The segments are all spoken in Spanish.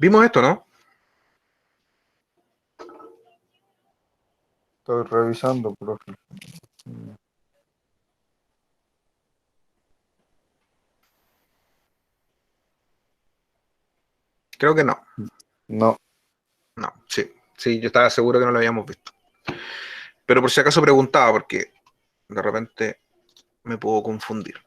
Vimos esto, ¿no? Estoy revisando, profe. Creo que no. No. No, sí. Sí, yo estaba seguro que no lo habíamos visto. Pero por si acaso preguntaba, porque de repente me puedo confundir.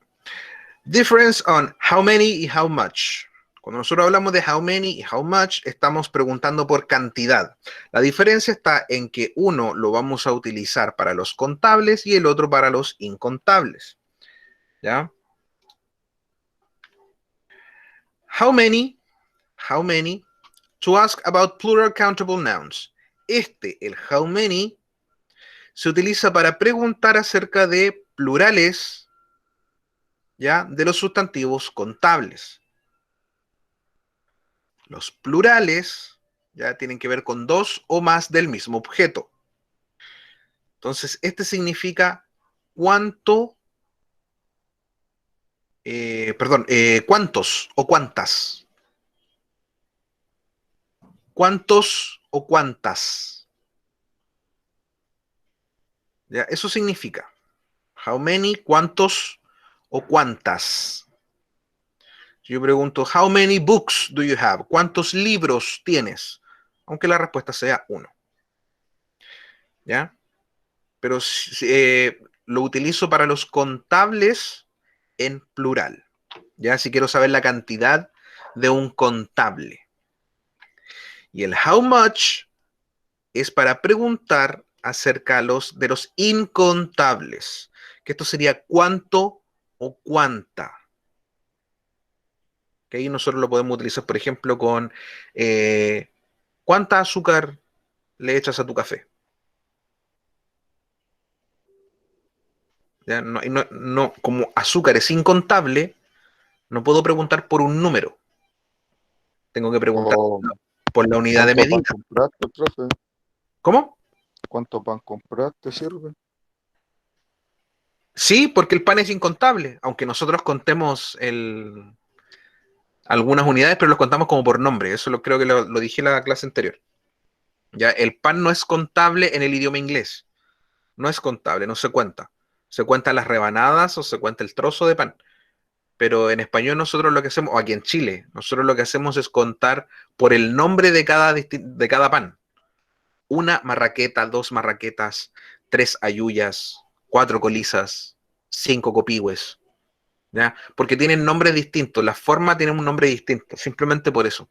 Difference on how many y how much. Cuando nosotros hablamos de how many y how much, estamos preguntando por cantidad. La diferencia está en que uno lo vamos a utilizar para los contables y el otro para los incontables. ¿Ya? How many, to ask about plural countable nouns. El how many, se utiliza para preguntar acerca de plurales, ¿ya? De los sustantivos contables. Los plurales ya tienen que ver con dos o más del mismo objeto. Entonces, significa cuánto, cuántos o cuántas. ¿Cuántos o cuántas? ¿Ya? Eso significa. How many, cuántos o cuántas. Yo pregunto, how many books do you have? ¿Cuántos libros tienes? Aunque la respuesta sea uno. ¿Ya? Pero lo utilizo para los contables en plural. ¿Ya? Si quiero saber la cantidad de un contable. Y el how much es para preguntar acerca de los incontables. Que esto sería cuánto o cuánta. Que ahí nosotros lo podemos utilizar, por ejemplo, con ¿cuánta azúcar le echas a tu café? ¿Ya? No, como azúcar es incontable, no puedo preguntar por un número. Tengo que preguntar O por la unidad de ¿cuánto pan medida. compraste, profe? ¿Cómo? ¿Cuánto pan compraste sirve? Sí, porque el pan es incontable, aunque nosotros contemos algunas unidades, pero los contamos como por nombre. Eso creo que lo dije en la clase anterior. Ya, el pan no es contable en el idioma inglés. No es contable, no se cuenta. Se cuentan las rebanadas o se cuenta el trozo de pan. Pero en español nosotros lo que hacemos, o aquí en Chile, nosotros lo que hacemos es contar por el nombre de cada pan. Una marraqueta, dos marraquetas, tres ayuyas, cuatro colizas, cinco copihue. ¿Ya? Porque tienen nombres distintos, la forma tiene un nombre distinto, simplemente por eso.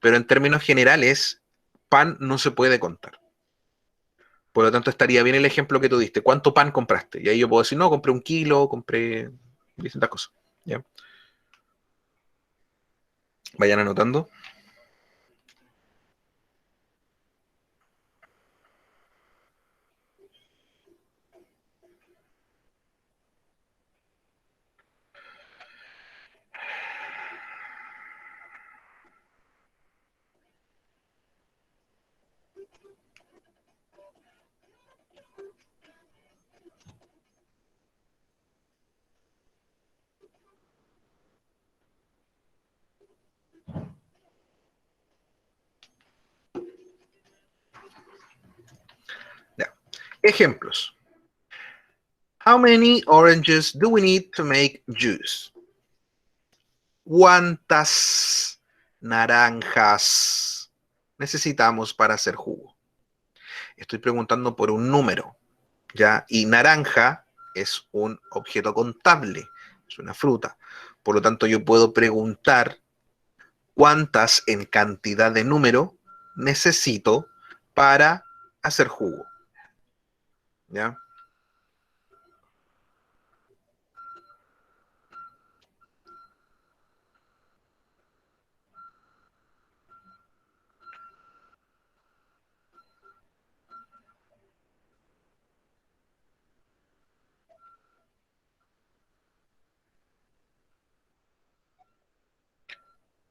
Pero en términos generales, pan no se puede contar. Por lo tanto, estaría bien el ejemplo que tú diste. ¿Cuánto pan compraste? Y ahí yo puedo decir, no, compré un kilo, compré distintas cosas. ¿Ya? Vayan anotando. Ya. Ejemplos. How many oranges do we need to make juice? ¿Cuántas naranjas necesitamos para hacer jugo? Estoy preguntando por un número, ¿ya? Y naranja es un objeto contable, es una fruta. Por lo tanto, yo puedo preguntar cuántas en cantidad de número necesito para hacer jugo, ¿ya?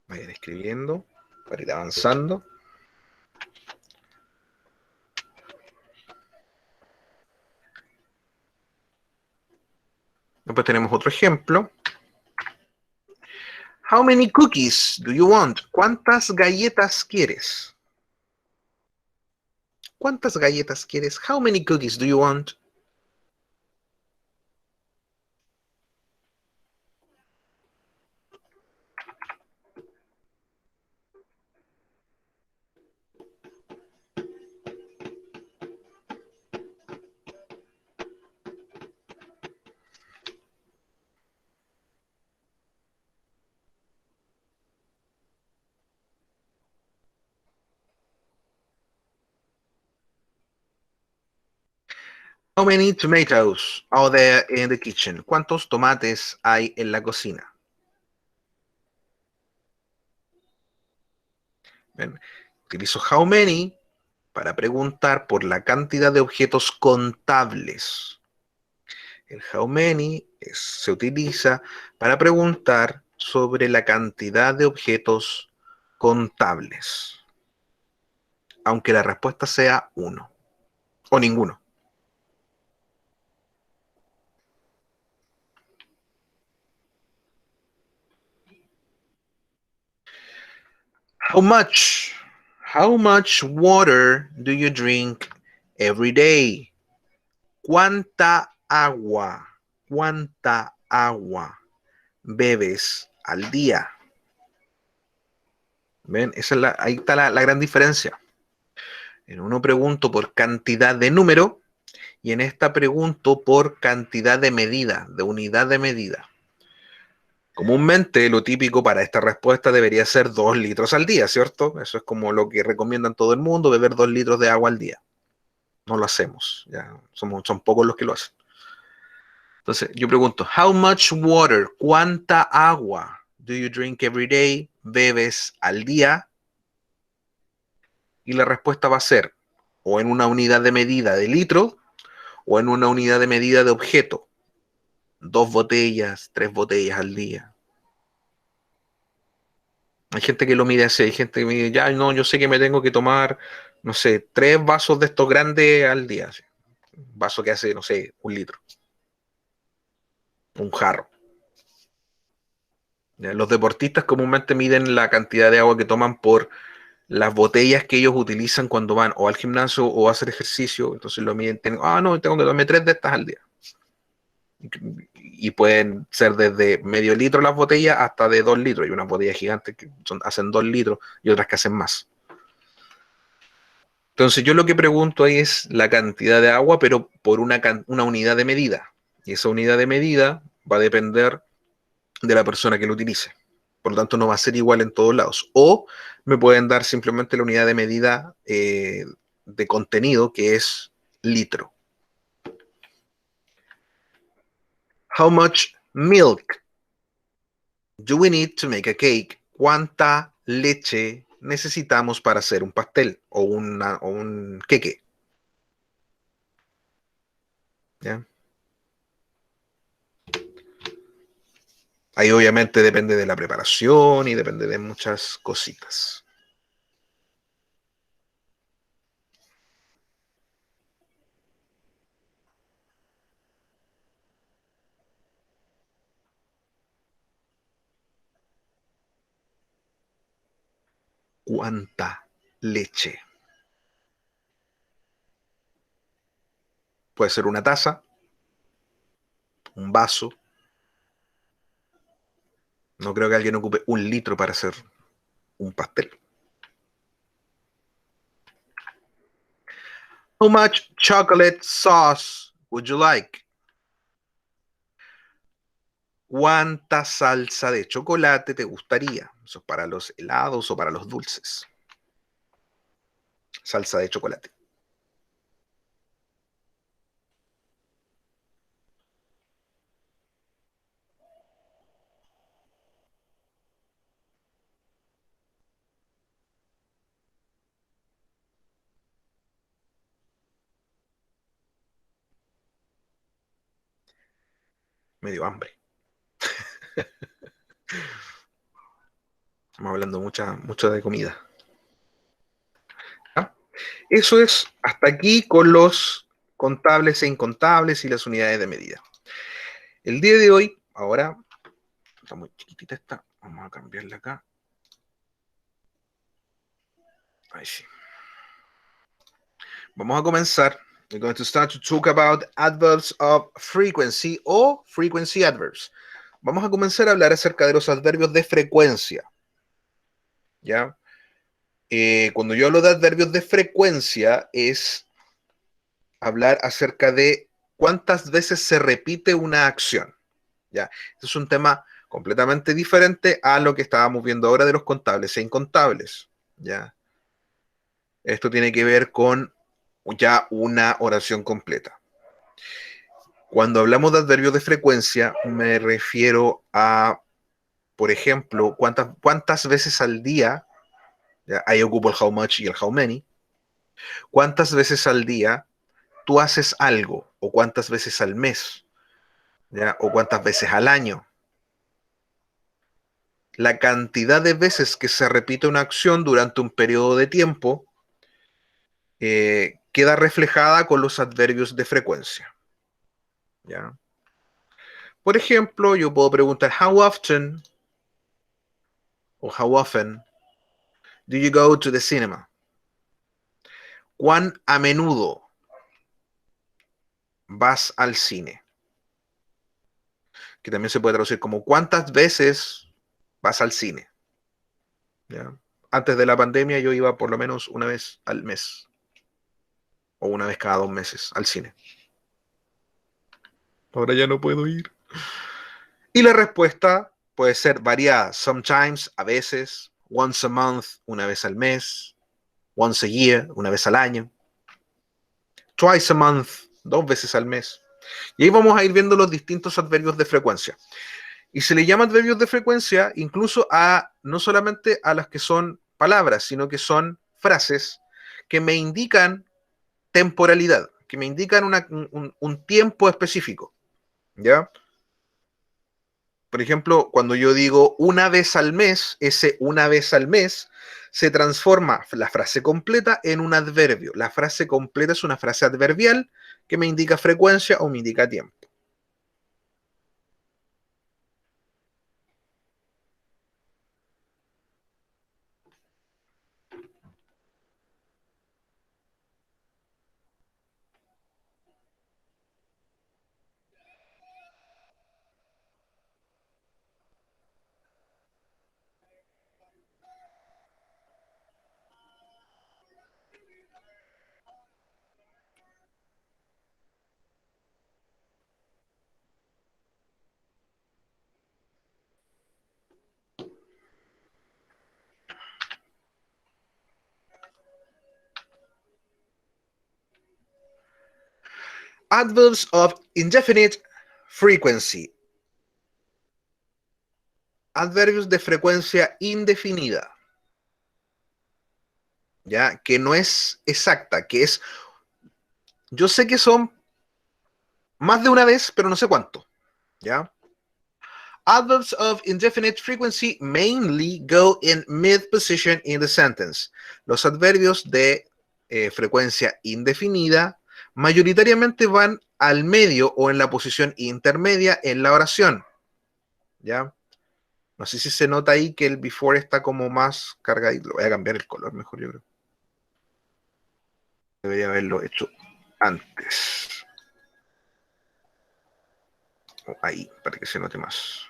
Vayan escribiendo para ir avanzando. Después tenemos otro ejemplo. How many cookies do you want? ¿Cuántas galletas quieres? ¿Cuántas galletas quieres? How many cookies do you want? How many tomatoes are there in the kitchen? ¿Cuántos tomates hay en la cocina? Bien. Utilizo how many para preguntar por la cantidad de objetos contables. El how many se utiliza para preguntar sobre la cantidad de objetos contables, aunque la respuesta sea uno o ninguno. How much water do you drink every day? ¿Cuánta agua bebes al día? ¿Ven? Ahí está la gran diferencia. En uno pregunto por cantidad de número y en esta pregunto por cantidad de medida, de unidad de medida. Comúnmente lo típico para esta respuesta debería ser 2 litros al día, ¿cierto? Eso es como lo que recomiendan todo el mundo, beber 2 litros de agua al día. No lo hacemos, ya son pocos los que lo hacen. Entonces, yo pregunto, how much water, ¿cuánta agua do you drink every day, bebes al día? Y la respuesta va a ser o en una unidad de medida de litro o en una unidad de medida de objeto. 2 botellas, 3 botellas al día. Hay gente que lo mide así, hay gente que me dice, ya, no, yo sé que me tengo que tomar, no sé, 3 vasos de estos grandes al día. Así. Un vaso que hace, no sé, 1 litro. Un jarro. ¿Ya? Los deportistas comúnmente miden la cantidad de agua que toman por las botellas que ellos utilizan cuando van o al gimnasio o a hacer ejercicio. Entonces lo miden, no, tengo que tomarme 3 de estas al día. Y pueden ser desde medio litro las botellas hasta de 2 litros. Hay unas botellas gigantes que hacen 2 litros y otras que hacen más. Entonces yo lo que pregunto ahí es la cantidad de agua, pero por una unidad de medida. Y esa unidad de medida va a depender de la persona que lo utilice. Por lo tanto, no va a ser igual en todos lados. O me pueden dar simplemente la unidad de medida de contenido, que es litro. How much milk do we need to make a cake? ¿Cuánta leche necesitamos para hacer un pastel o un queque? ¿Ya? Ahí obviamente depende de la preparación y depende de muchas cositas. ¿Cuánta leche? Puede ser una taza, un vaso. No creo que alguien ocupe 1 litro para hacer un pastel. How much chocolate sauce would you like? ¿Cuánta salsa de chocolate te gustaría? Eso es para los helados o para los dulces. Salsa de chocolate. Me dio hambre. Estamos hablando mucho de comida. ¿Ah? Eso es hasta aquí con los contables e incontables y las unidades de medida. El día de hoy, ahora, Está muy chiquitita esta. Vamos a cambiarla acá. Ahí sí. Vamos a comenzar. We're going to start to talk about adverbs of frequency o frequency adverbs. Vamos a comenzar a hablar acerca de los adverbios de frecuencia. ¿Ya? Cuando yo hablo de adverbios de frecuencia es hablar acerca de cuántas veces se repite una acción. ¿Ya? Este es un tema completamente diferente a lo que estábamos viendo ahora de los contables e incontables. ¿Ya? Esto tiene que ver con ya una oración completa. Cuando hablamos de adverbios de frecuencia, me refiero a, por ejemplo, cuántas veces al día, ¿ya? Ahí ocupo el how much y el how many, cuántas veces al día tú haces algo, o cuántas veces al mes, ¿ya? O cuántas veces al año. La cantidad de veces que se repite una acción durante un periodo de tiempo queda reflejada con los adverbios de frecuencia. ¿Ya? Por ejemplo, yo puedo preguntar, how often o how often do you go to the cinema? ¿Cuán a menudo vas al cine? Que también se puede traducir como ¿cuántas veces vas al cine? ¿Ya? Antes de la pandemia yo iba por lo menos una vez al mes o una vez cada 2 meses al cine. Ahora ya no puedo ir. Y la respuesta puede ser variada. Sometimes, a veces. Once a month, una vez al mes. Once a year, una vez al año. Twice a month, 2 veces al mes. Y ahí vamos a ir viendo los distintos adverbios de frecuencia. Y se le llama adverbios de frecuencia incluso a no solamente a las que son palabras, sino que son frases que me indican temporalidad, que me indican un tiempo específico. ¿Ya? Por ejemplo, cuando yo digo una vez al mes, ese una vez al mes se transforma la frase completa en un adverbio. La frase completa es una frase adverbial que me indica frecuencia o me indica tiempo. Adverbs of indefinite frequency. Adverbios de frecuencia indefinida. ¿Ya? Que no es exacta, que es... Yo sé que son más de una vez, pero no sé cuánto. ¿Ya? Adverbs of indefinite frequency mainly go in mid-position in the sentence. Los adverbios de frecuencia indefinida mayoritariamente van al medio o en la posición intermedia en la oración. ¿Ya? No sé si se nota ahí que el before está como más cargadito. Voy a cambiar el color mejor, yo creo. Debería haberlo hecho antes. Ahí, para que se note más.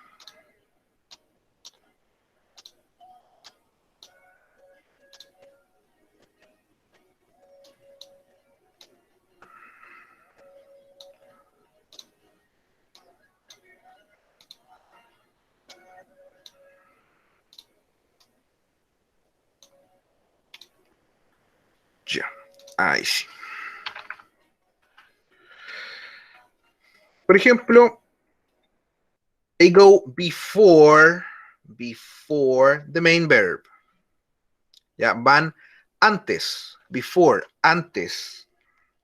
Ya, ahí sí. Por ejemplo, they go before the main verb. Ya, van antes, before, antes,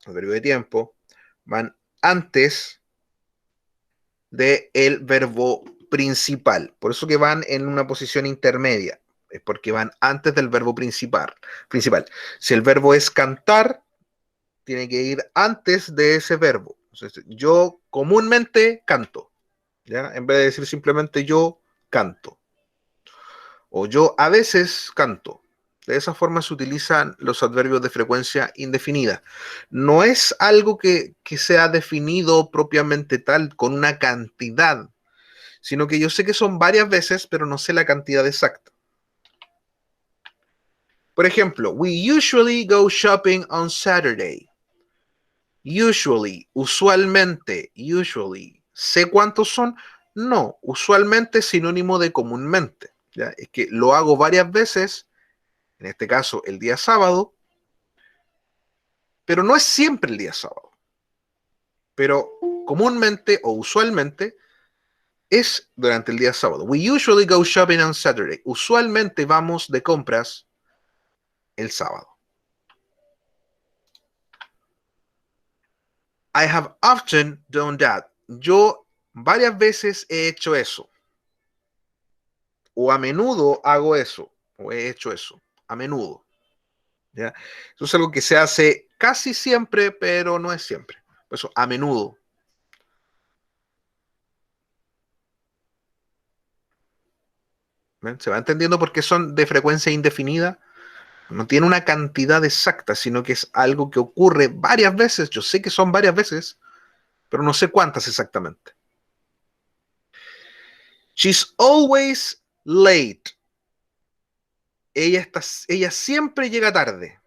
el verbo de tiempo, van antes del verbo principal. Por eso que van en una posición intermedia. Es porque van antes del verbo principal. Si el verbo es cantar, tiene que ir antes de ese verbo. Entonces, yo comúnmente canto. ¿Ya? En vez de decir simplemente yo canto. O yo a veces canto. De esa forma se utilizan los adverbios de frecuencia indefinida. No es algo que sea definido propiamente tal, con una cantidad, sino que yo sé que son varias veces, pero no sé la cantidad exacta. Por ejemplo, we usually go shopping on Saturday. Usually, usualmente, usually. ¿Sé cuántos son? No, usualmente es sinónimo de comúnmente. ¿Ya? Es que lo hago varias veces, en este caso el día sábado, pero no es siempre el día sábado. Pero comúnmente o usualmente es durante el día sábado. We usually go shopping on Saturday. Usualmente vamos de compras el sábado. I have often done that. Yo varias veces he hecho eso. O a menudo hago eso. O he hecho eso. A menudo. ¿Ya? Eso es algo que se hace casi siempre, pero no es siempre. Por eso, a menudo. ¿Ven? ¿Se va entendiendo por qué son de frecuencia indefinida? No tiene una cantidad exacta, sino que es algo que ocurre varias veces. Yo sé que son varias veces, pero no sé cuántas exactamente. She's always late. Ella siempre llega tarde.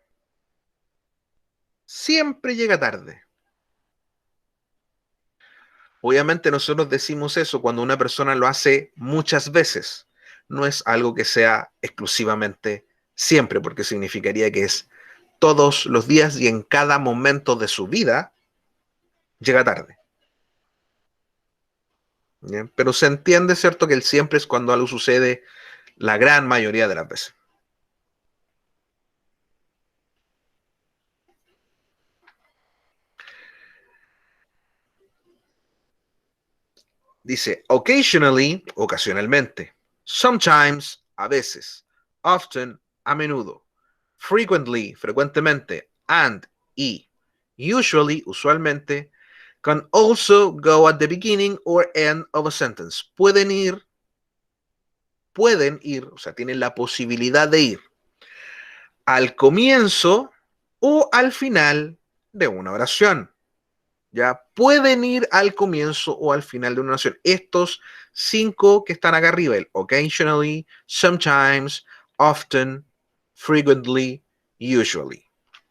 Siempre llega tarde. Obviamente nosotros decimos eso cuando una persona lo hace muchas veces. No es algo que sea exclusivamente siempre, porque significaría que es todos los días y en cada momento de su vida llega tarde. ¿Bien? Pero se entiende, ¿cierto?, que el siempre es cuando algo sucede la gran mayoría de las veces. Dice, occasionally, ocasionalmente, sometimes, a veces, often, a menudo, frequently, frecuentemente, and, y, usually, usualmente, can also go at the beginning or end of a sentence. Pueden ir, o sea, tienen la posibilidad de ir al comienzo o al final de una oración. Ya pueden ir al comienzo o al final de una oración. Estos 5 que están acá arriba, el occasionally, sometimes, often, frequently, usually.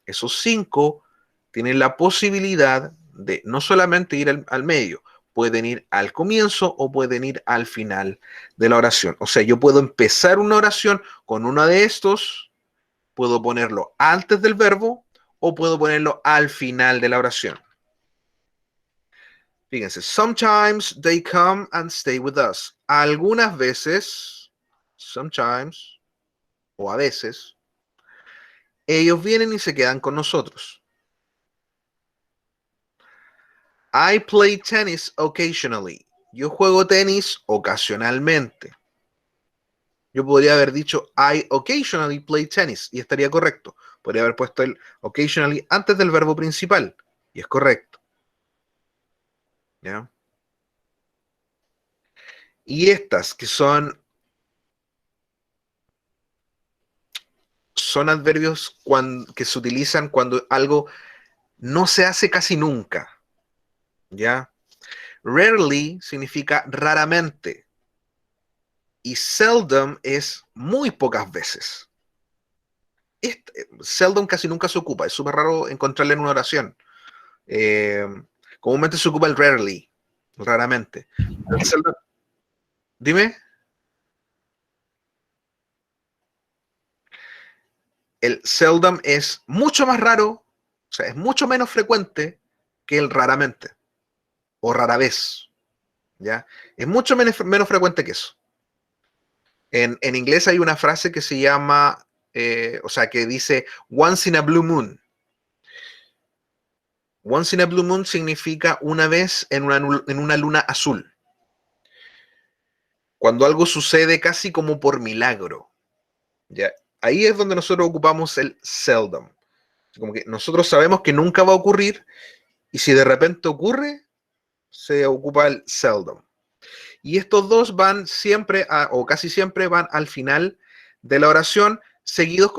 Esos 5 tienen la posibilidad de no solamente ir al medio, pueden ir al comienzo o pueden ir al final de la oración. O sea, yo puedo empezar una oración con uno de estos, puedo ponerlo antes del verbo o puedo ponerlo al final de la oración. Fíjense, sometimes they come and stay with us. Algunas veces, sometimes, o a veces, ellos vienen y se quedan con nosotros. I play tennis occasionally. Yo juego tenis ocasionalmente. Yo podría haber dicho I occasionally play tennis y estaría correcto. Podría haber puesto el occasionally antes del verbo principal y es correcto. ¿Ya? Y estas que son adverbios que se utilizan cuando algo no se hace casi nunca. ¿Ya? Rarely significa raramente. Y seldom es muy pocas veces. Seldom casi nunca se ocupa. Es súper raro encontrarle en una oración. Comúnmente se ocupa el rarely. Raramente. Seldom, dime. El seldom es mucho más raro, o sea, es mucho menos frecuente que el raramente o rara vez, ¿ya? Es mucho menos frecuente que eso. En inglés hay una frase que se llama, o sea, que dice once in a blue moon. Once in a blue moon significa una vez en una luna azul. Cuando algo sucede casi como por milagro, ¿ya? Ahí es donde nosotros ocupamos el seldom. Como que nosotros sabemos que nunca va a ocurrir y si de repente ocurre, se ocupa el seldom. Y estos dos van siempre, o casi siempre van al final de la oración, seguidos,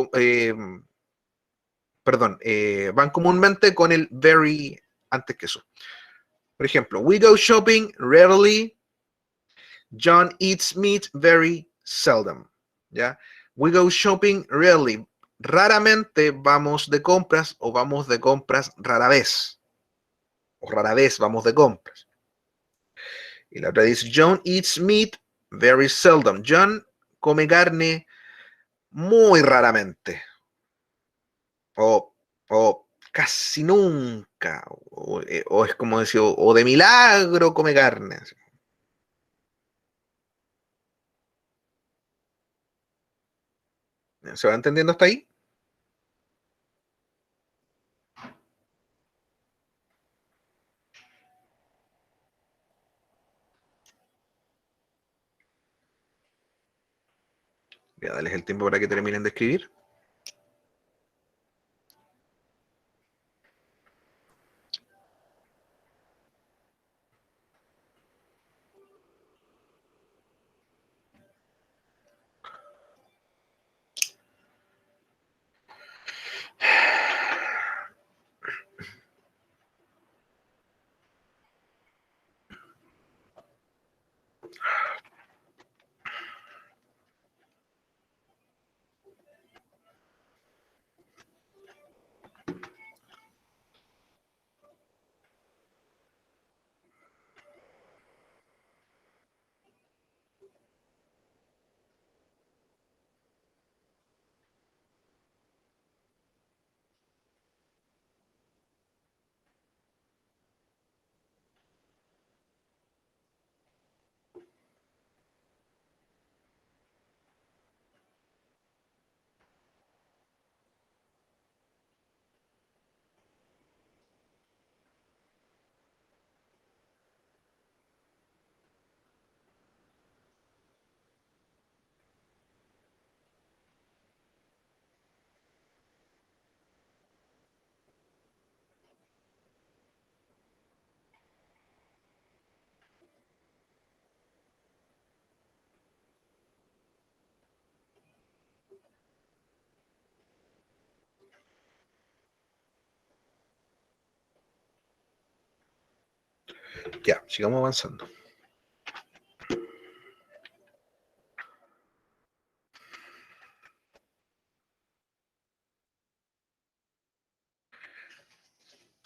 van comúnmente con el very antes que eso. Por ejemplo, we go shopping rarely. John eats meat very seldom. ¿Ya? We go shopping rarely. Raramente vamos de compras o vamos de compras rara vez. O rara vez vamos de compras. Y la otra dice, John eats meat very seldom. John come carne muy raramente. O casi nunca. O es como decir, o de milagro come carne. ¿Se va entendiendo hasta ahí? Voy a darles el tiempo para que terminen de escribir. Ya, sigamos avanzando.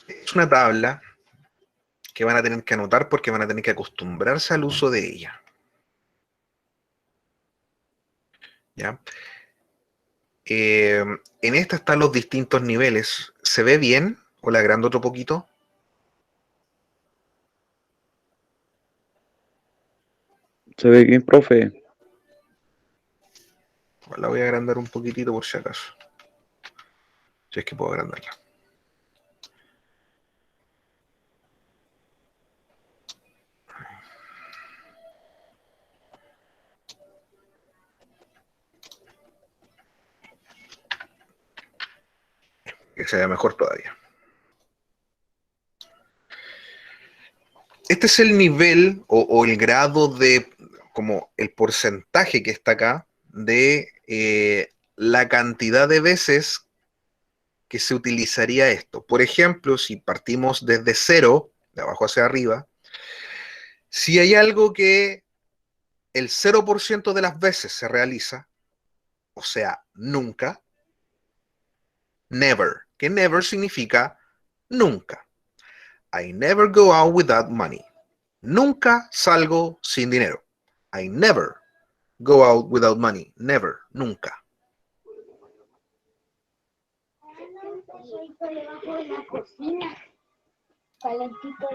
Es una tabla que van a tener que anotar porque van a tener que acostumbrarse al uso de ella. ¿Ya? En esta están los distintos niveles. ¿Se ve bien? ¿O le agrando otro poquito? Se ve bien, profe. La voy a agrandar un poquitito por si acaso. Si es que puedo agrandarla. Que se vea mejor todavía. Este es el nivel o el grado de, como el porcentaje que está acá, de la cantidad de veces que se utilizaría esto. Por ejemplo, si partimos desde cero, de abajo hacia arriba, si hay algo que el 0% de las veces se realiza, o sea, nunca, never, que never significa nunca. I never go out without money. Nunca salgo sin dinero. I never go out without money. Never, nunca. Por debajo de la cocina. Calentito.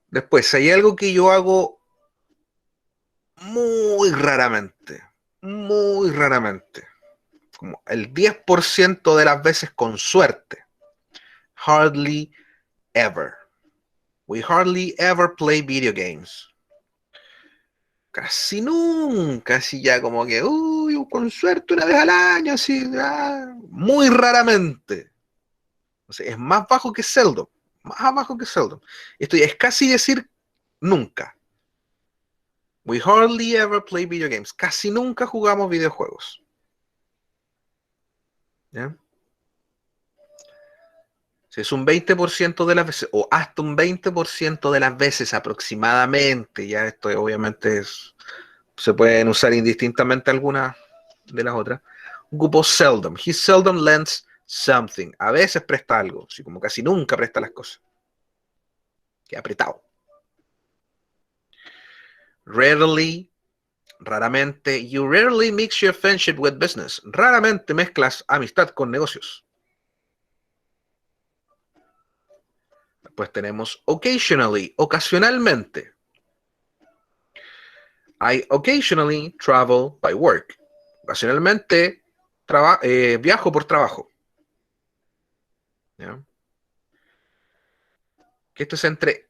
Después, si hay algo que yo hago muy raramente, como el 10% de las veces con suerte, hardly ever. We hardly ever play video games. Casi nunca, así ya como que, uy, con suerte una vez al año, así, muy raramente. O sea, es más bajo que seldom, más abajo que seldom. Esto ya es casi decir nunca. We hardly ever play video games. Casi nunca jugamos videojuegos. ¿Ya? Si es un 20% de las veces, o hasta un 20% de las veces aproximadamente, ya esto obviamente se pueden usar indistintamente algunas de las otras. Ocupo seldom. He seldom lends something. A veces presta algo, así como casi nunca presta las cosas. Queda apretado. Rarely, raramente. You rarely mix your friendship with business. Raramente mezclas amistad con negocios. Después tenemos occasionally, ocasionalmente. I occasionally travel by work. Ocasionalmente viajo por trabajo. ¿Ya? Que esto es entre,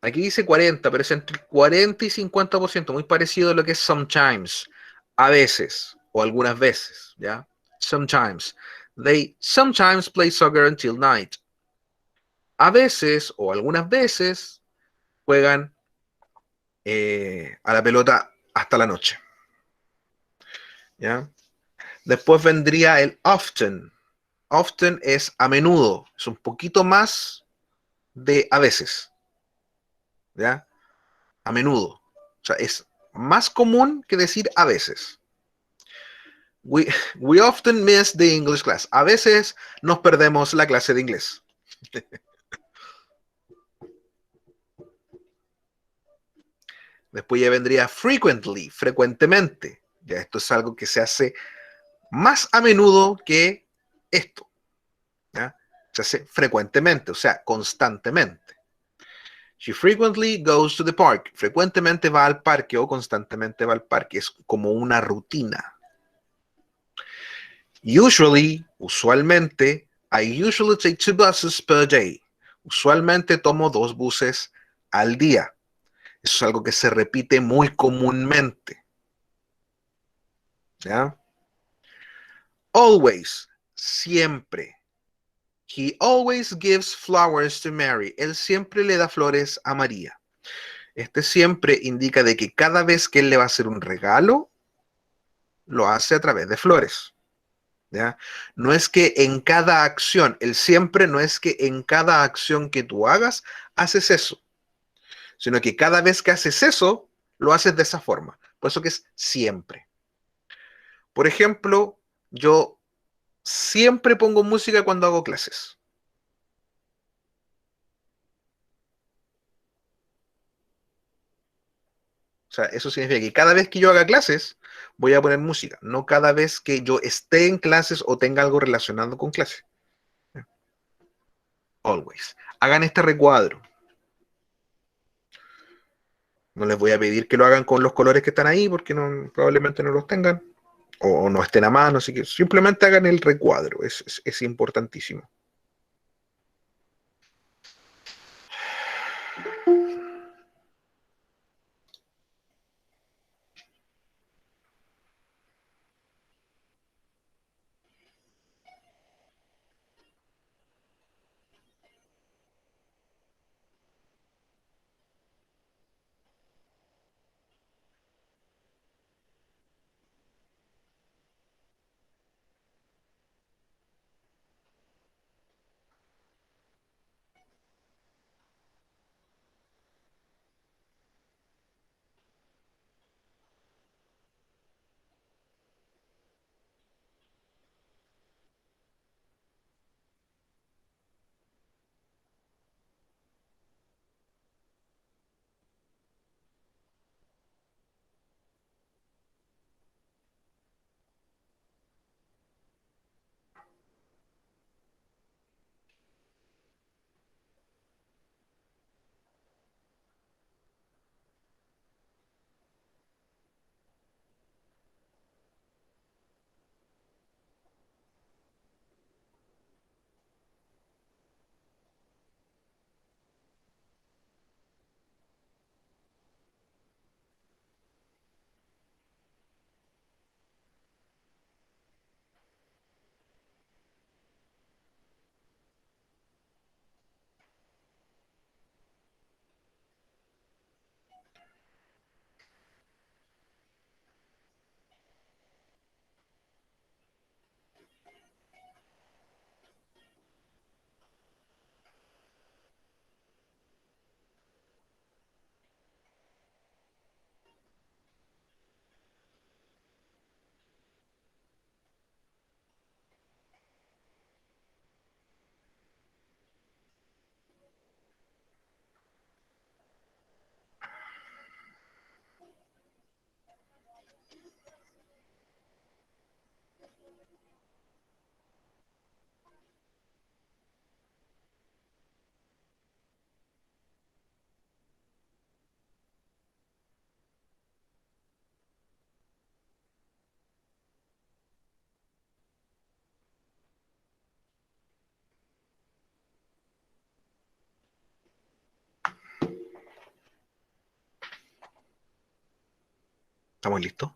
aquí dice 40, pero es entre 40 y 50%, muy parecido a lo que es sometimes, a veces, o algunas veces, ¿ya? Sometimes. They sometimes play soccer until night. A veces, o algunas veces, juegan a la pelota hasta la noche, ¿ya? Después vendría el often. Often es a menudo, es un poquito más de a veces, ¿ya? A menudo. O sea, es más común que decir a veces. We often miss the English class. A veces nos perdemos la clase de inglés. Después ya vendría frequently, frecuentemente. Ya esto es algo que se hace más a menudo que esto. ¿Ya? Se hace frecuentemente, o sea, constantemente. She frequently goes to the park. Frecuentemente va al parque o constantemente va al parque. Es como una rutina. Usually, usualmente, I usually take 2 buses per day. Usualmente tomo 2 buses al día. Eso es algo que se repite muy comúnmente. ¿Ya? Always, siempre. He always gives flowers to Mary. Él siempre le da flores a María. Este siempre indica de que cada vez que él le va a hacer un regalo, lo hace a través de flores. ¿Ya? No es que en cada acción, el siempre no es que en cada acción que tú hagas, haces eso, sino que cada vez que haces eso, lo haces de esa forma. Por eso que es siempre. Por ejemplo, yo siempre pongo música cuando hago clases. O sea, eso significa que cada vez que yo haga clases, voy a poner música, no cada vez que yo esté en clases o tenga algo relacionado con clases. Always. Hagan este recuadro. No les voy a pedir que lo hagan con los colores que están ahí porque probablemente no los tengan o no estén a mano, así que simplemente hagan el recuadro, es importantísimo. ¿Estamos listos?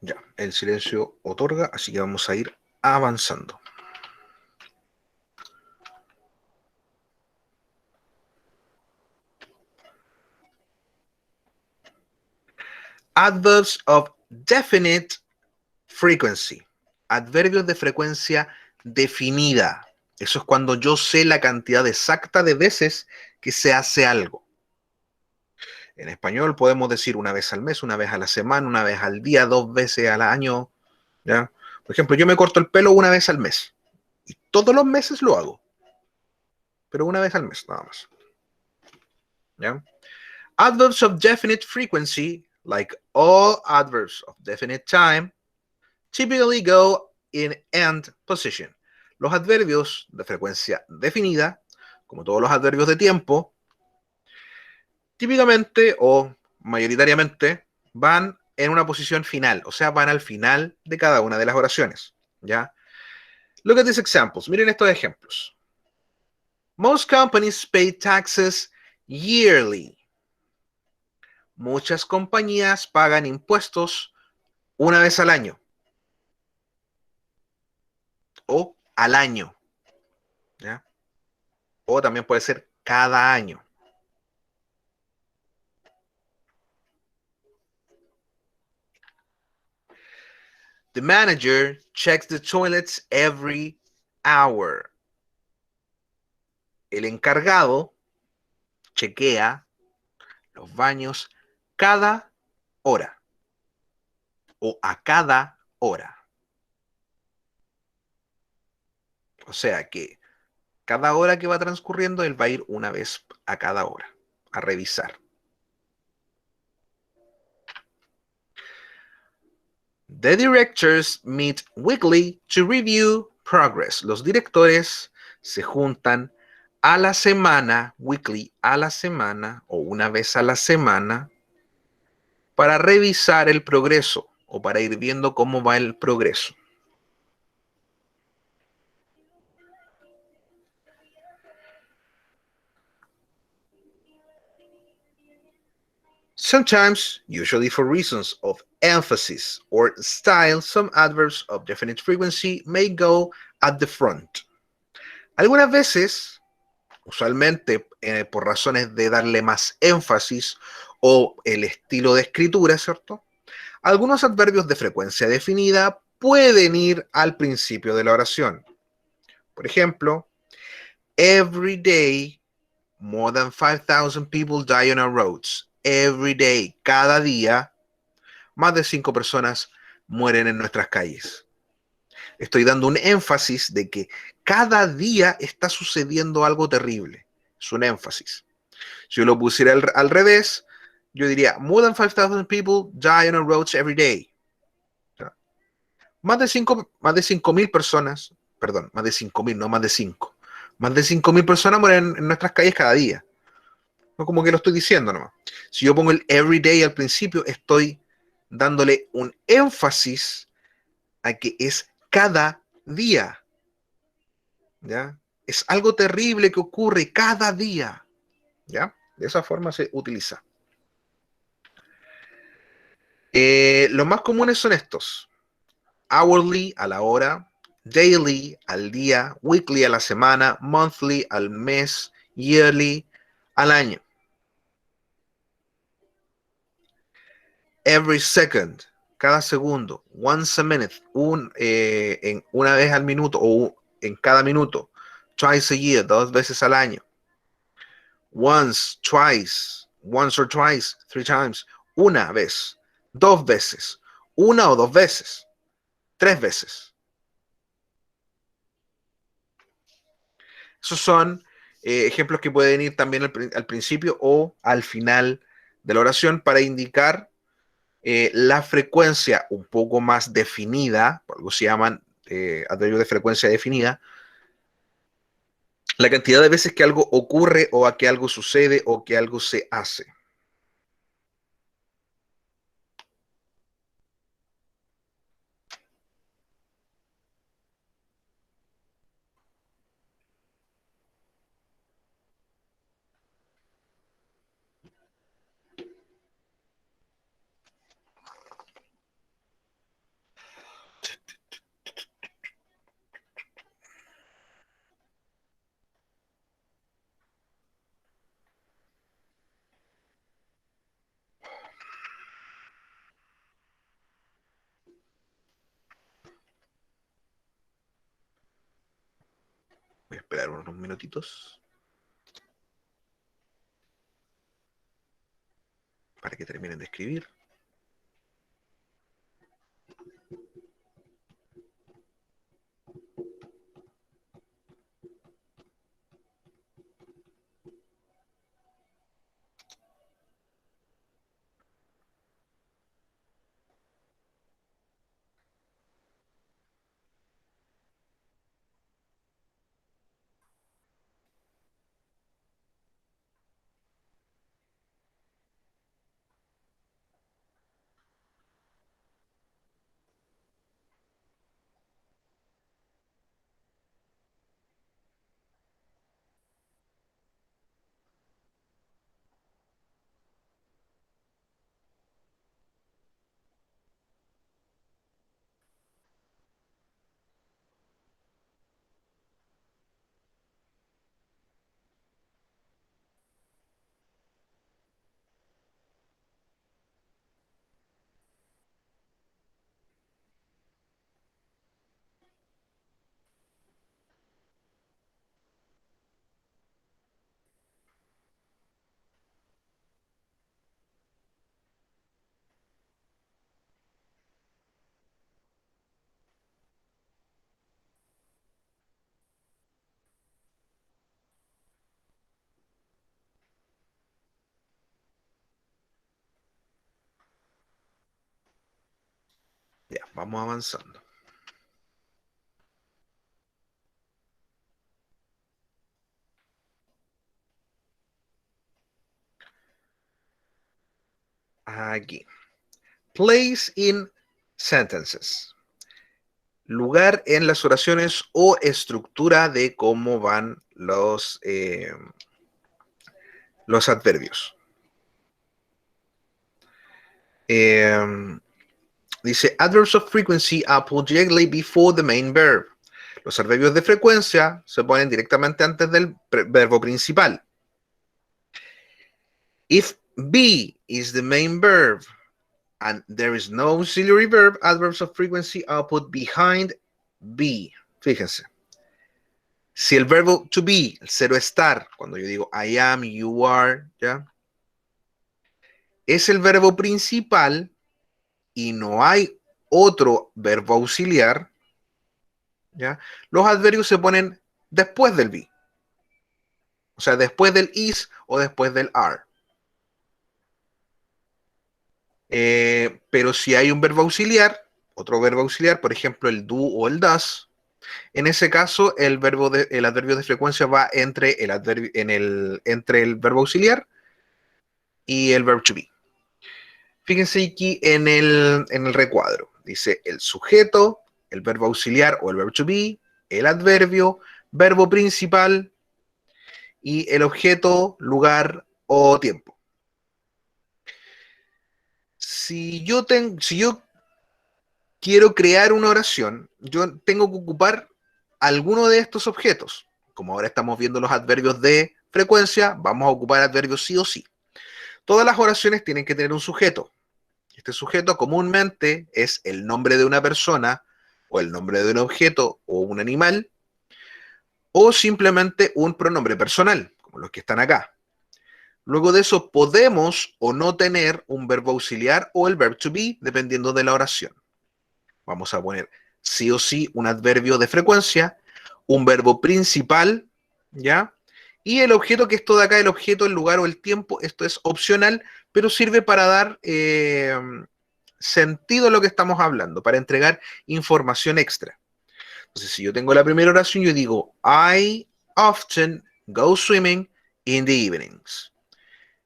Ya, el silencio otorga, así que vamos a ir avanzando. Adverbs of definite frequency. Adverbios de frecuencia definida. Eso es cuando yo sé la cantidad exacta de veces que se hace algo. En español podemos decir una vez al mes, una vez a la semana, una vez al día, 2 veces al año. ¿Ya? Por ejemplo, yo me corto el pelo una vez al mes. Y todos los meses lo hago. Pero una vez al mes, nada más. ¿Ya? Adverbs of definite frequency, like all adverbs of definite time, typically go in end position. Los adverbios de frecuencia definida, como todos los adverbios de tiempo, típicamente o mayoritariamente van en una posición final, o sea, van al final de cada una de las oraciones. ¿Ya? Look at these examples. Miren estos ejemplos. Most companies pay taxes yearly. Muchas compañías pagan impuestos una vez al año o al año. ¿Ya? O también puede ser cada año. The manager checks the toilets every hour. El encargado chequea los baños cada hora o a cada hora. O sea que cada hora que va transcurriendo, él va a ir una vez a cada hora a revisar. The directors meet weekly to review progress. Los directores se juntan a la semana, weekly, a la semana o una vez a la semana para revisar el progreso o para ir viendo cómo va el progreso. Sometimes, usually for reasons of emphasis or style, some adverbs of definite frequency may go at the front. Algunas veces, usualmente por razones de darle más énfasis o el estilo de escritura, ¿cierto? Algunos adverbios de frecuencia definida pueden ir al principio de la oración. Por ejemplo, every day more than 5,000 people die on our roads. Every day, cada día, más de 5 personas mueren en nuestras calles. Estoy dando un énfasis de que cada día está sucediendo algo terrible. Es un énfasis. Si yo lo pusiera al revés, yo diría, more than 5,000 people die on our roads every day. Más de 5.000 personas, perdón, más de 5.000, no más de 5. Más de 5.000 personas mueren en nuestras calles cada día. No como que lo estoy diciendo nomás. Si yo pongo el everyday al principio, estoy dándole un énfasis a que es cada día. ¿Ya? Es algo terrible que ocurre cada día. ¿Ya? De esa forma se utiliza. Los más comunes son estos. Hourly, a la hora. Daily, al día. Weekly, a la semana. Monthly, al mes. Yearly, al año. every second, cada segundo, once a minute, una vez al minuto o en cada minuto, twice a year, 2 veces al año, once, twice, once or twice, 3 times, una vez, 2 veces, una o 2 veces, 3 veces. Esos son ejemplos que pueden ir también al principio o al final de la oración para indicar la frecuencia un poco más definida, por algo se llaman adverbios de frecuencia definida, la cantidad de veces que algo ocurre o a que algo sucede o que algo se hace. Voy a esperar unos minutitos para que terminen de escribir. Ya, vamos avanzando. Aquí. Place in sentences. Lugar en las oraciones o estructura de cómo van los adverbios. Dice, adverbs of frequency are put directly before the main verb. Los adverbios de frecuencia se ponen directamente antes del verbo principal. If be is the main verb and there is no auxiliary verb, adverbs of frequency are put behind be. Fíjense. Si el verbo to be, el cero estar, cuando yo digo I am, you are, ¿ya? Es el verbo principal y no hay otro verbo auxiliar, ¿ya? Los adverbios se ponen después del be. O sea, después del is o después del are. Pero si hay un verbo auxiliar, otro verbo auxiliar, por ejemplo el do o el does, en ese caso el adverbio de frecuencia va entre entre el verbo auxiliar y el verbo to be. Fíjense aquí en el recuadro. Dice el sujeto, el verbo auxiliar o el verbo to be, el adverbio, verbo principal y el objeto, lugar o tiempo. Si yo quiero crear una oración, yo tengo que ocupar alguno de estos objetos. Como ahora estamos viendo los adverbios de frecuencia, vamos a ocupar adverbios sí o sí. Todas las oraciones tienen que tener un sujeto. Este sujeto comúnmente es el nombre de una persona o el nombre de un objeto o un animal o simplemente un pronombre personal, como los que están acá. Luego de eso podemos o no tener un verbo auxiliar o el verb to be, dependiendo de la oración. Vamos a poner sí o sí un adverbio de frecuencia, un verbo principal, ¿ya? Y el objeto, que esto de acá, el objeto, el lugar o el tiempo, esto es opcional, pero sirve para dar sentido a lo que estamos hablando, para entregar información extra. Entonces, si yo tengo la primera oración, yo digo, I often go swimming in the evenings.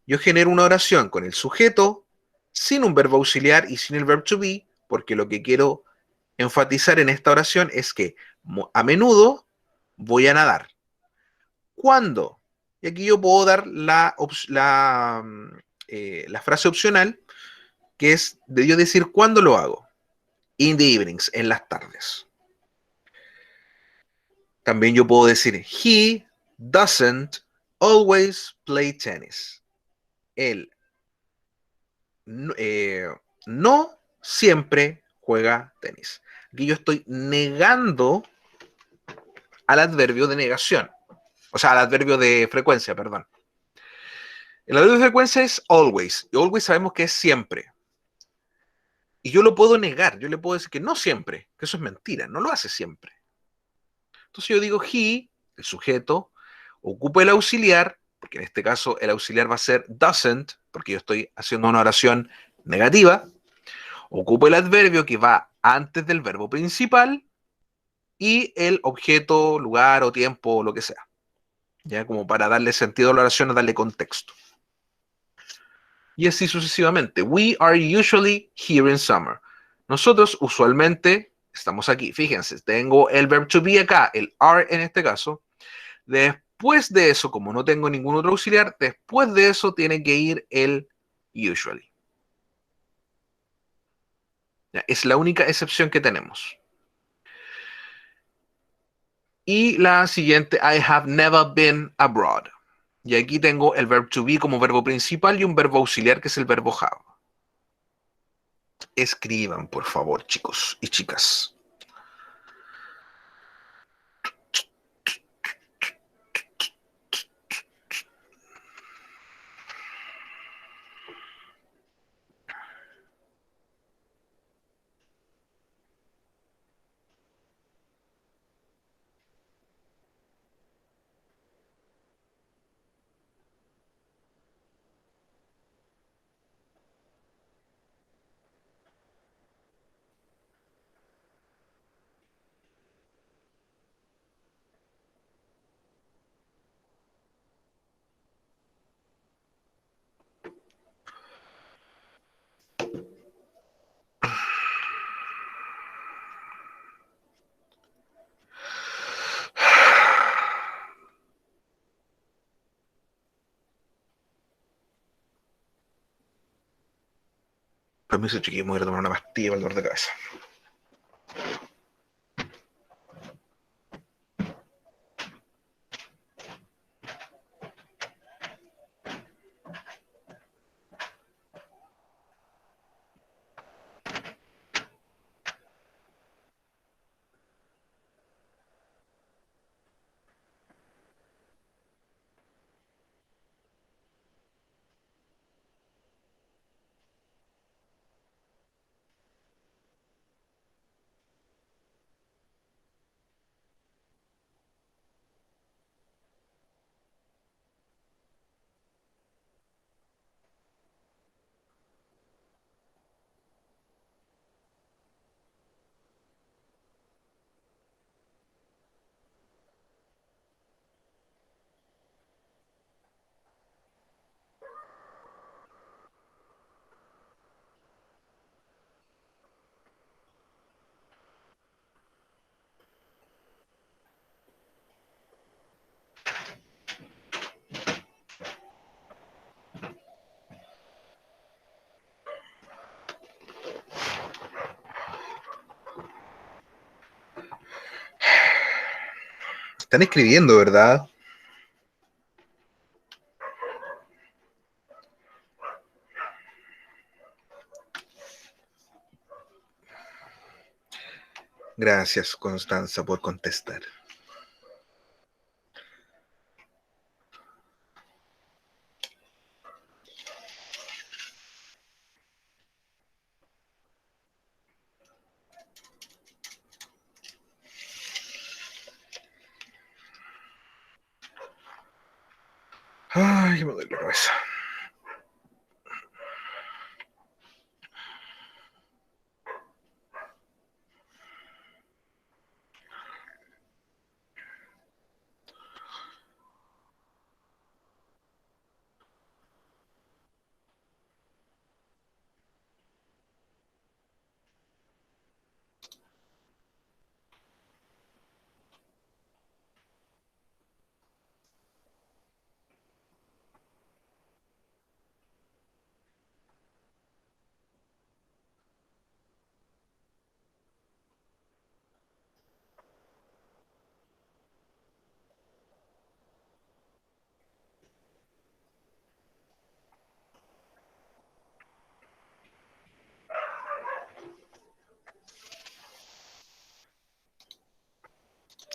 Yo genero una oración con el sujeto, sin un verbo auxiliar y sin el verb to be, porque lo que quiero enfatizar en esta oración es que a menudo voy a nadar. ¿Cuándo? Y aquí yo puedo dar la frase opcional, que es de yo decir cuándo lo hago. In the evenings, en las tardes. También yo puedo decir, he doesn't always play tennis. Él no siempre juega tenis. Aquí yo estoy negando al adverbio de negación. O sea, al adverbio de frecuencia, perdón. El adverbio de frecuencia es always. Y always sabemos que es siempre. Y yo lo puedo negar. Yo le puedo decir que no siempre. Que eso es mentira. No lo hace siempre. Entonces yo digo he, el sujeto, ocupa el auxiliar, porque en este caso el auxiliar va a ser doesn't, porque yo estoy haciendo una oración negativa. Ocupa el adverbio que va antes del verbo principal y el objeto, lugar o tiempo o lo que sea. Ya como para darle sentido a la oración, darle contexto. Y así sucesivamente. We are usually here in summer. Nosotros usualmente estamos aquí. Fíjense, tengo el verb to be acá, el are en este caso. Después de eso, como no tengo ningún otro auxiliar, después de eso tiene que ir el usually. Ya, es la única excepción que tenemos. Y la siguiente, I have never been abroad. Y aquí tengo el verb to be como verbo principal y un verbo auxiliar que es el verbo have. Escriban, por favor, chicos y chicas. Permiso, chiquillos, me voy a tomar una pastilla para el dolor de cabeza. Están escribiendo, ¿verdad? Gracias, Constanza, por contestar. Ay, me duele la cabeza.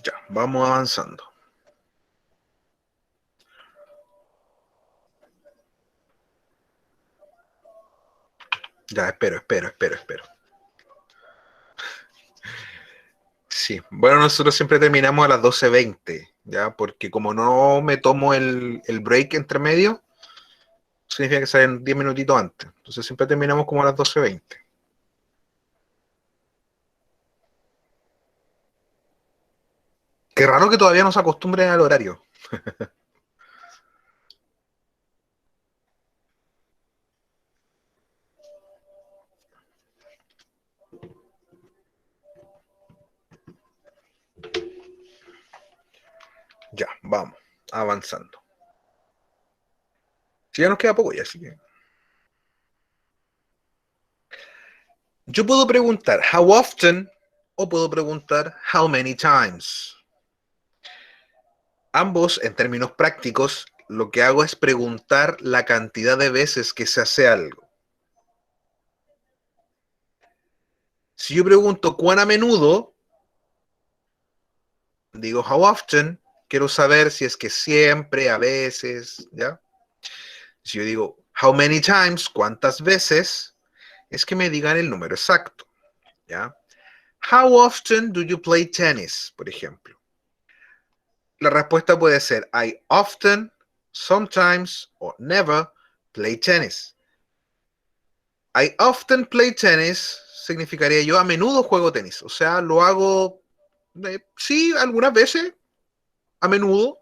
Ya, vamos avanzando. Ya, espero. Sí, bueno, nosotros siempre terminamos a las 12:20, ya, porque como no me tomo el break entre medio, significa que salen 10 minutitos antes. Entonces siempre terminamos como a las 12:20. Qué raro que todavía no se acostumbren al horario. Ya, vamos, avanzando. Si ya nos queda poco ya, así que... Yo puedo preguntar how often o puedo preguntar how many times. Ambos, en términos prácticos, lo que hago es preguntar la cantidad de veces que se hace algo. Si yo pregunto cuán a menudo, digo how often, quiero saber si es que siempre, a veces, ¿ya? Si yo digo how many times, cuántas veces, es que me digan el número exacto, ¿ya? How often do you play tennis, por ejemplo? La respuesta puede ser I often, sometimes or never play tennis. I often play tennis significaría yo a menudo juego tenis. O sea, lo hago, sí, algunas veces, a menudo.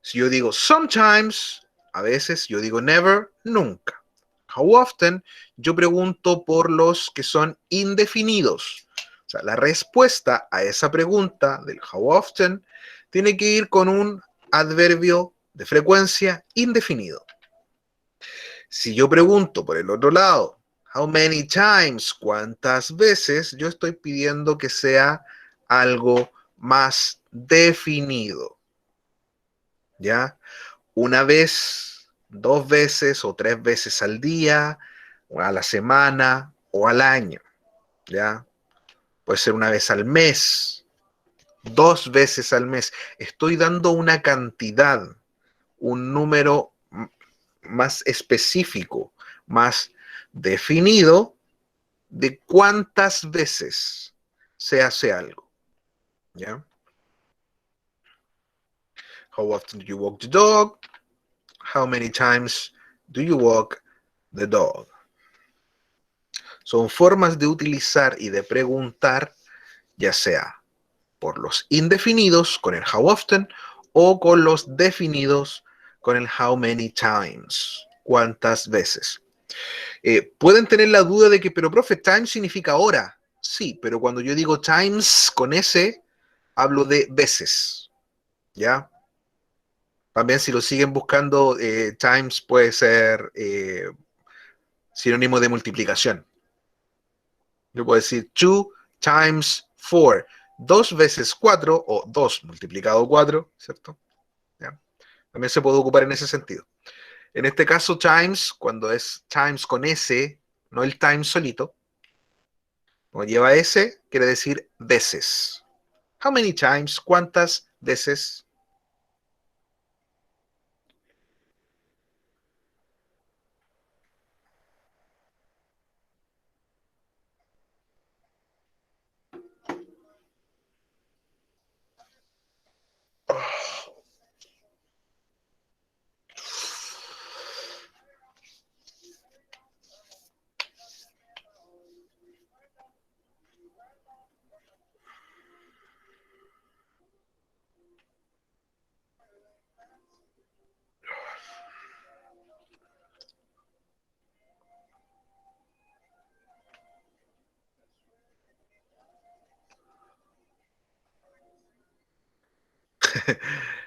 Si yo digo sometimes, a veces, yo digo never, nunca. How often, yo pregunto por los que son indefinidos. O sea, la respuesta a esa pregunta del how often tiene que ir con un adverbio de frecuencia indefinido. Si yo pregunto por el otro lado, how many times, cuántas veces, yo estoy pidiendo que sea algo más definido. ¿Ya? Una vez, 2 veces o 3 veces al día, o a la semana o al año. ¿Ya? Puede ser una vez al mes, 2 veces al mes. Estoy dando una cantidad, un número más específico, más definido de cuántas veces se hace algo. ¿Ya? How often do you walk the dog? How many times do you walk the dog? Son formas de utilizar y de preguntar, ya sea por los indefinidos con el how often o con los definidos con el how many times. ¿Cuántas veces? Pueden tener la duda de que, pero profe, time significa hora. Sí, pero cuando yo digo times con S, hablo de veces. ¿Ya? También si lo siguen buscando, times puede ser sinónimo de multiplicación. Yo puedo decir 2 times 4. 2 veces 4 o 2 multiplicado 4, ¿cierto? ¿Ya? También se puede ocupar en ese sentido. En este caso, times, cuando es times con S, no el times solito, Cuando lleva S, quiere decir veces. How many times? ¿Cuántas veces?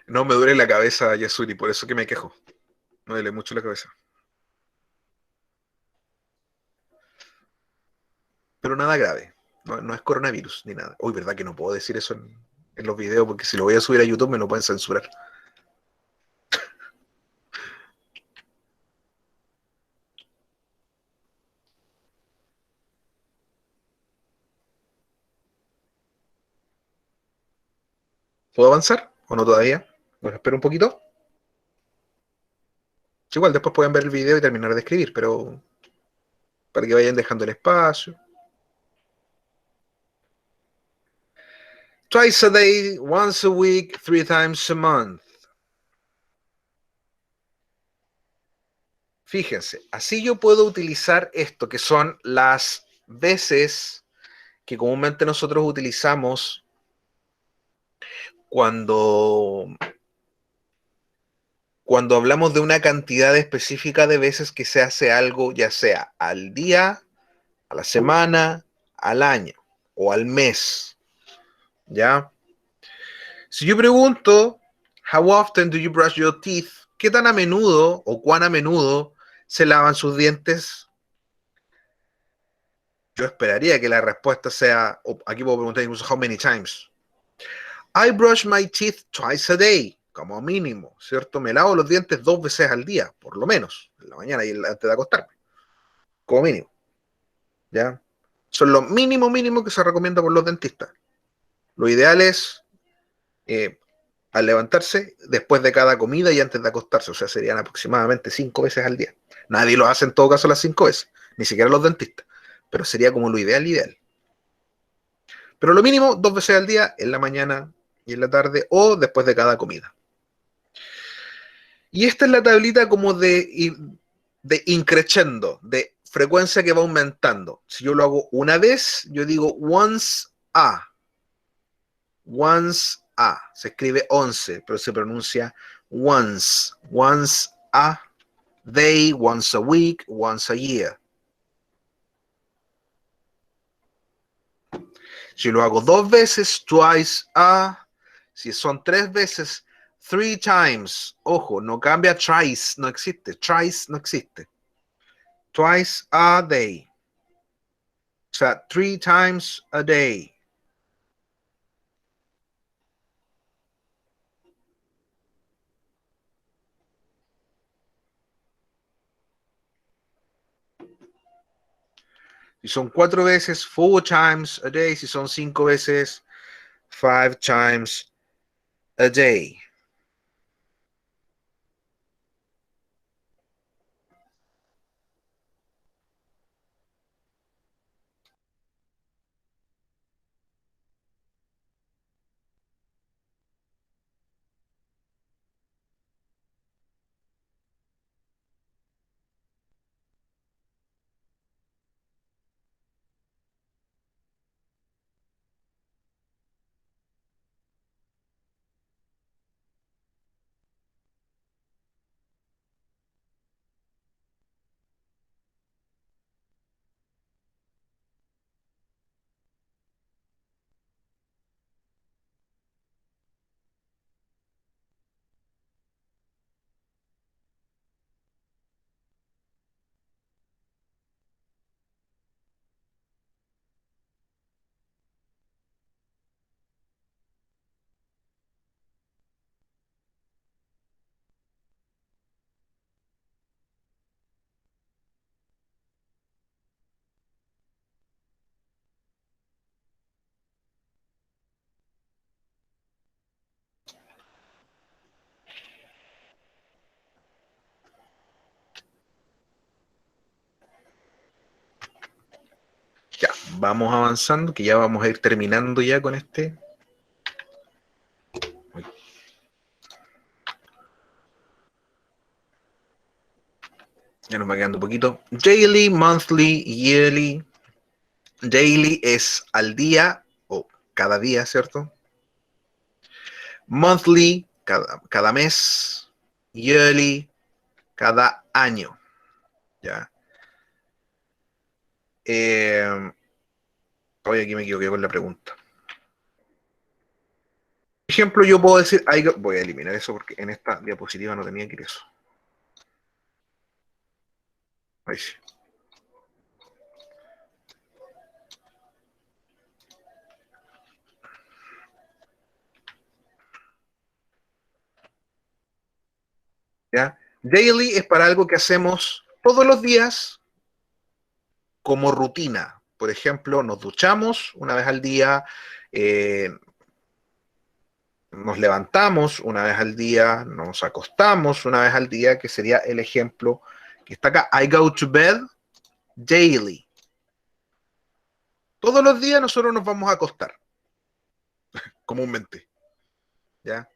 No me duele la cabeza, Yasuri, por eso que me quejo. Me duele mucho la cabeza. Pero nada grave. No, no es coronavirus ni nada. Uy, verdad que no puedo decir eso en los videos porque si lo voy a subir a YouTube me lo pueden censurar. ¿Puedo avanzar o no todavía? Bueno, espero un poquito. Igual después pueden ver el video y terminar de escribir, pero para que vayan dejando el espacio. Twice a day, once a week, 3 times a month. Fíjense, así yo puedo utilizar esto, que son las veces que comúnmente nosotros utilizamos cuando, cuando hablamos de una cantidad específica de veces que se hace algo, ya sea al día, a la semana, al año o al mes. ¿Ya? Si yo pregunto, how often do you brush your teeth? ¿Qué tan a menudo o cuán a menudo se lavan sus dientes? Yo esperaría que la respuesta sea, aquí puedo preguntar incluso how many times. I brush my teeth twice a day, como mínimo, ¿cierto? Me lavo los dientes 2 veces al día, por lo menos, en la mañana y antes de acostarme, como mínimo, ¿ya? Son lo mínimo que se recomienda por los dentistas. Lo ideal es al levantarse, después de cada comida y antes de acostarse, o sea, serían aproximadamente 5 veces al día. Nadie lo hace en todo caso las 5 veces, ni siquiera los dentistas, pero sería como lo ideal. Pero lo mínimo 2 veces al día, en la mañana y en la tarde, o después de cada comida. Y esta es la tablita como de increciendo, de frecuencia que va aumentando. Si yo lo hago una vez, yo digo once a, se escribe 11, pero se pronuncia once a day, once a week, once a year. Si lo hago 2 veces, twice a. Si son 3 veces, 3 times. Ojo, no cambia thrice, no existe. Thrice no existe. Twice a day. O sea, 3 times a day. Si son 4 veces, 4 times a day. Si son 5 veces, 5 times a day. Vamos avanzando, que ya vamos a ir terminando ya con este. Ya nos va quedando un poquito. Daily, monthly, yearly. Daily es al día o cada día, ¿cierto? Monthly, cada mes. Yearly, cada año. ¿Ya? Hoy aquí me equivoqué con la pregunta. Por ejemplo, yo puedo decir, voy a eliminar eso porque en esta diapositiva no tenía que ir eso. Ahí sí. ¿Ya? Daily es para algo que hacemos todos los días como rutina. Por ejemplo, nos duchamos una vez al día, nos levantamos una vez al día, nos acostamos una vez al día, que sería el ejemplo que está acá. I go to bed daily. Todos los días nosotros nos vamos a acostar, comúnmente. ¿Ya?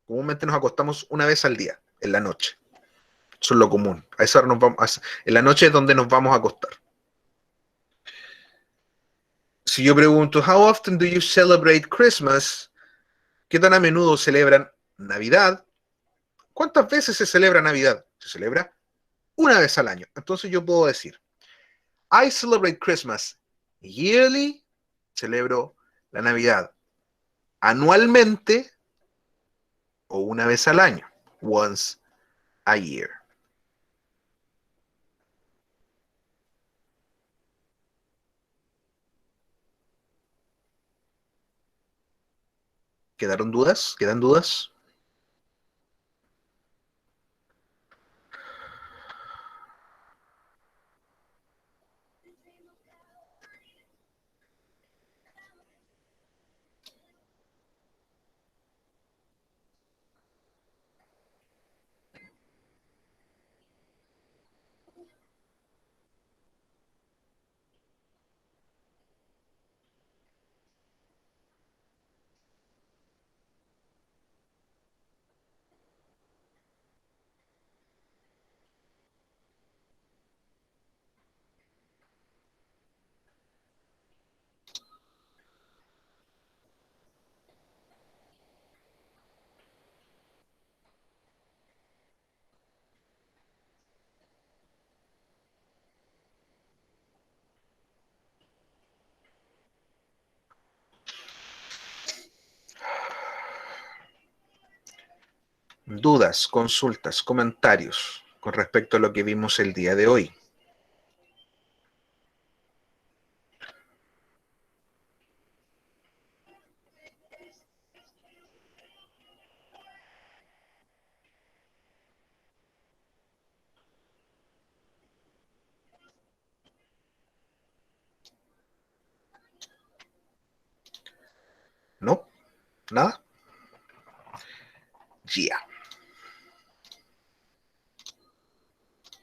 Comúnmente nos acostamos una vez al día, en la noche. Eso es lo común. A esa hora en la noche es donde nos vamos a acostar. Si yo pregunto, how often do you celebrate Christmas? ¿Qué tan a menudo celebran Navidad? ¿Cuántas veces se celebra Navidad? Se celebra una vez al año. Entonces yo puedo decir, I celebrate Christmas yearly, celebro la Navidad anualmente o una vez al año, once a year. ¿Quedaron dudas? ¿Quedan dudas? Dudas, consultas, comentarios con respecto a lo que vimos el día de hoy. ¿No? ¿Nada? Yeah.